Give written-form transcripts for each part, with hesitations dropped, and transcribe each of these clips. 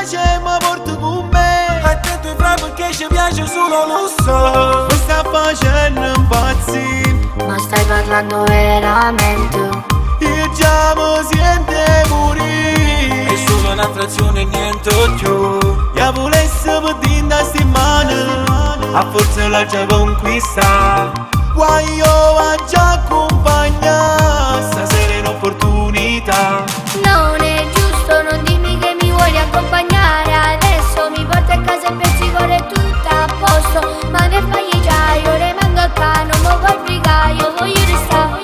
piace e mi porto con me. Attento ai fra perché ci piace solo lusso. Mi sta facendo impazzire, Ma stai parlando veramente? io già mi sento morire. È solo un'attrazione e niente più. Io volessi vedere da settimana, a forza la già conquista. Guaio va già accompagnare, stasera è un'opportunità. Non è giusto, non dimmi che mi vuoi accompagnare. Adesso mi porti a casa e pensi che è tutto a posto. Ma ne fai già, io rimango qua, non mi vuoi brigare, io voglio restare.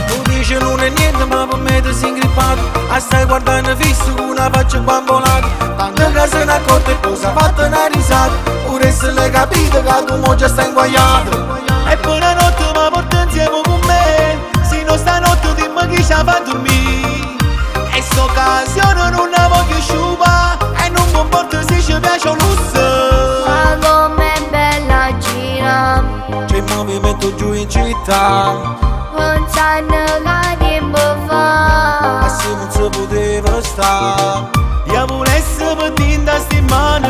Tu dici non è niente ma per me ti sei ingrippato. Stai guardando fisso con una faccia bambolata. Tanto che se ne accorge e cosa ha fatto una risata. Pure se l'hai capito che tu mo già stai inguagliato. E buonanotte ma porta insieme con me, se no stanotte dimmi chi ci fa dormire. E sta occasione non la voglio sciupare, e non mi importa se ci piace o lusso. Ma com'è bella gira, C'è il movimento giù in città. non sanno che tempo fa. Se non si poteva stare. Io volessi vedere da settimana,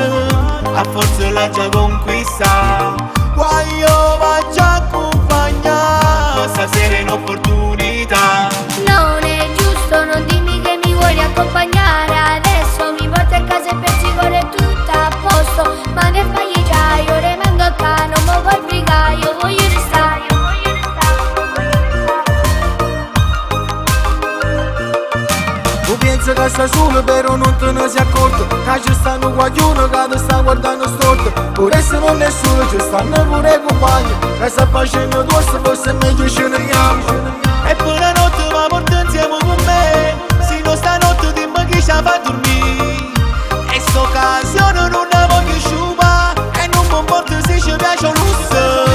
a forza la già conquista. Guaio va già accompagnare, stasera è un'opportunità. Non è giusto, non dimmi che mi vuoi accompagnare. Adesso mi porti a casa e pensi che è tutto a posto. Ma ne fai già, io rimango qua, non mi vuoi brigare, io voglio restare. Tu pensi che stai solo però non te ne sei accorto. Che ci stanno qualcuno che ti sta guardando storto. Pure se non è solo ci stanno pure i compagni che sta facendo tosto, forse è meglio ce ne andiamo. E buonanotte ma porta insieme con me, se no stanotte dimmi chi ci fa dormire. E sta occasione non la voglio sciupare, e non mi importa se ci piace o lusso.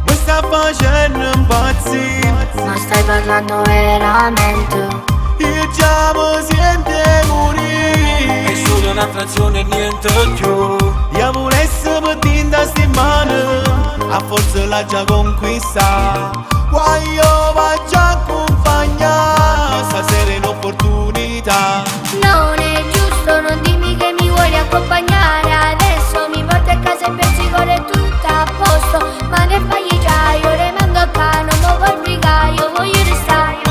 Mi sta facendo impazzire, Ma stai parlando veramente? io già mi sento morire. È solo un'attrazione e niente più. Io volessi vedere da settimana, a forza la già conquista. Guaio va già accompagnare, stasera è un'opportunità. Non è giusto, non dimmi che mi vuoi accompagnare. Adesso mi porti a casa e pensi che è tutto a posto. Ma ne fai già, io rimango qua, non mi vuoi brigare, io voglio restare.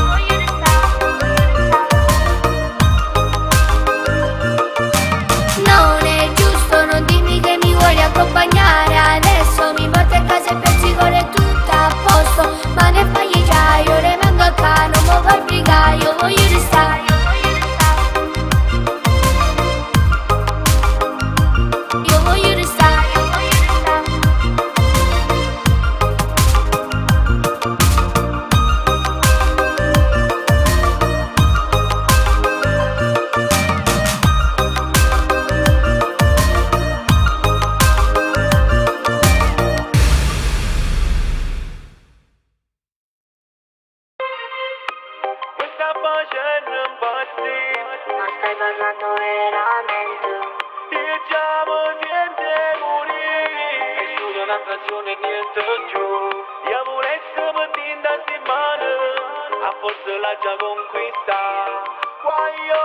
Non è giusto, non dimmi che mi vuoi accompagnare. Adesso mi porti a casa e pensi che è tutto a posto. Ma ne fai già, io rimango qua, non mi vuoi brigare, io voglio restare. Io voglio restare, io voglio restare. Mi sta facendo impazzire, Ma stai parlando veramente? io già mi sento morire. È solo un'attrazione e niente più. Io volessi vedere da settimana, a forza la già conquista. Guaio